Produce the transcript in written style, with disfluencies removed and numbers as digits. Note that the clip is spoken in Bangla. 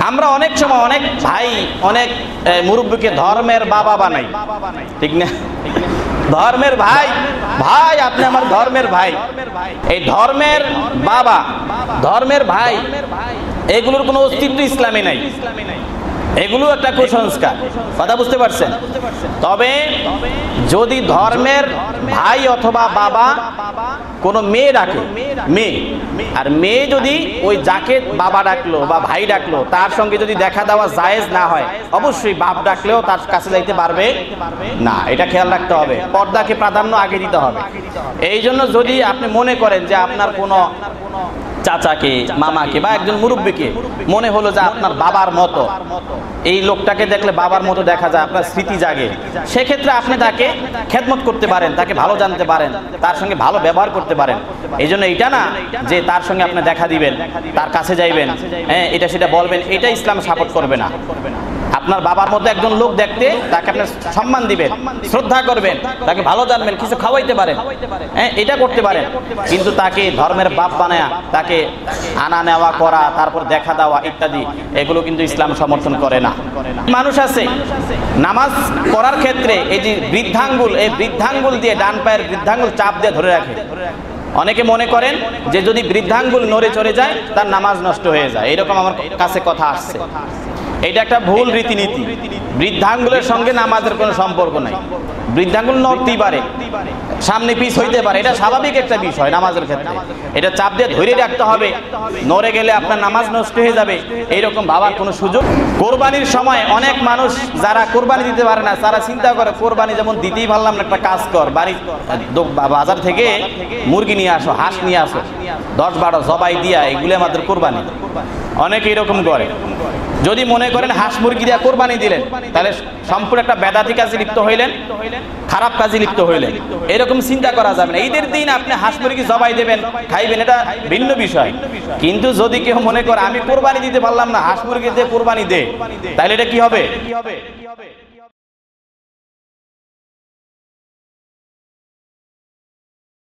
আমরা অনেক সময় অনেক ভাই অনেক মুরব্বীকে ধর্মের বাবা বানাই, ঠিক না? ধর্মের ভাই, ভাই আপনি আমার ধর্মের ভাই। এই ধর্মের বাবা, ধর্মের ভাই, এগুলোর কোনো অস্তিত্ব ইসলামে নাই। এগুলো একটা কুসংস্কার, কথা বুঝতে পারছেন? তবে যদি ধর্মের ভাই অথবা বাবা কোনো মেয়ে ডাকে, মেয়ে, আর মেয়ে যদি ওই যাকে বাবা ডাকলো বা ভাই ডাকলো তার সঙ্গে যদি দেখা দেওয়া জায়েজ না হয়, অবশ্যই বাপ ডাকলেও তার কাছে যাইতে পারবে না। এটা খেয়াল রাখতে হবে, পর্দাকে প্রাধান্য আগে দিতে হবে। এই জন্য যদি আপনি মনে করেন যে আপনার কোনো চাচাকে, মামাকে বা একজন মুরব্বীকে মনে হলো যে আপনার বাবার মতো, এই লোকটাকে দেখলে বাবার মতো দেখা যায়, আপনার স্মৃতি জাগে, সেক্ষেত্রে আপনি তাকে খেদমত করতে পারেন, তাকে ভালো জানতে পারেন, তার সঙ্গে ভালো ব্যবহার করতে পারেন। এই জন্য এটা না যে তার সঙ্গে আপনি দেখা দিবেন, তার কাছে যাইবেন, হ্যাঁ এটা সেটা বলবেন, এটা ইসলাম সাপোর্ট করবে না। আপনার বাবার মধ্যে একজন লোক দেখতে তাকে আপনি সম্মান দিবেন, শ্রদ্ধা করবেন, তাকে ভালো জানবেন, কিছু খাওয়াইতে পারেন, হ্যাঁ এটা করতে পারেন। কিন্তু তাকে ধর্মের বাপ বানায়া তাকে আনা নেওয়া করা, তারপর দেখা দেওয়া ইত্যাদি, এগুলো কিন্তু ইসলাম সমর্থন করে না। মানুষ আছে নামাজ পড়ার ক্ষেত্রে এই যে বৃদ্ধাঙ্গুল, এই বৃদ্ধাঙ্গুল দিয়ে, ডান পায়ের বৃদ্ধাঙ্গুল চাপ দিয়ে ধরে রাখে। অনেকে মনে করেন যে যদি বৃদ্ধাঙ্গুল নড়ে চড়ে যায় তার নামাজ নষ্ট হয়ে যায়, এরকম আমার কাছে কথা আসছে। এটা একটা ভুল রীতিনীতি। বৃদ্ধাঙ্গুলের সঙ্গে নামাজের কোনো সম্পর্ক নাই। বৃদ্ধাঙ্গুল নড়তেই পারে, সামনে পিছ হইতে পারে, এটা স্বাভাবিক একটা বিষয় নামাজের ক্ষেত্রে। এটা চাপ দিয়ে ধরে রাখতে হবে, নড়ে গেলে আপনার নামাজ নষ্ট হয়ে যাবে, এইরকম ভাবার কোনো সুযোগ। কোরবানির সময় অনেক মানুষ যারা কোরবানি দিতে পারে না, তারা চিন্তা করে কোরবানি যেমন দিতেই পারলাম না, একটা কাজ কর, বাড়ি বাজার থেকে মুরগি নিয়ে আসো, হাঁস নিয়ে আসো, 10-12 জবাই দিয়া, এগুলো আমাদের কোরবানি। অনেকে এরকম করে। যদি মনে করেন হাঁস মুরগি দিয়ে কোরবানি দিলেন, তাহলে সম্পূর্ণ একটা বেদাতি কাজে লিপ্ত হইলেন, খারাপ কাজে লিপ্ত হইলেন, এরকম চিন্তা করা যাবে না। ঈদের দিন আপনি হাঁস মুরগি জবাই দেবেন, খাইবেন, এটা ভিন্ন বিষয়। কিন্তু যদি কেউ মনে করে আমি কোরবানি দিতে পারলাম না, হাঁস মুরগি দিয়ে কোরবানি দে, তাহলে এটা কি হবে?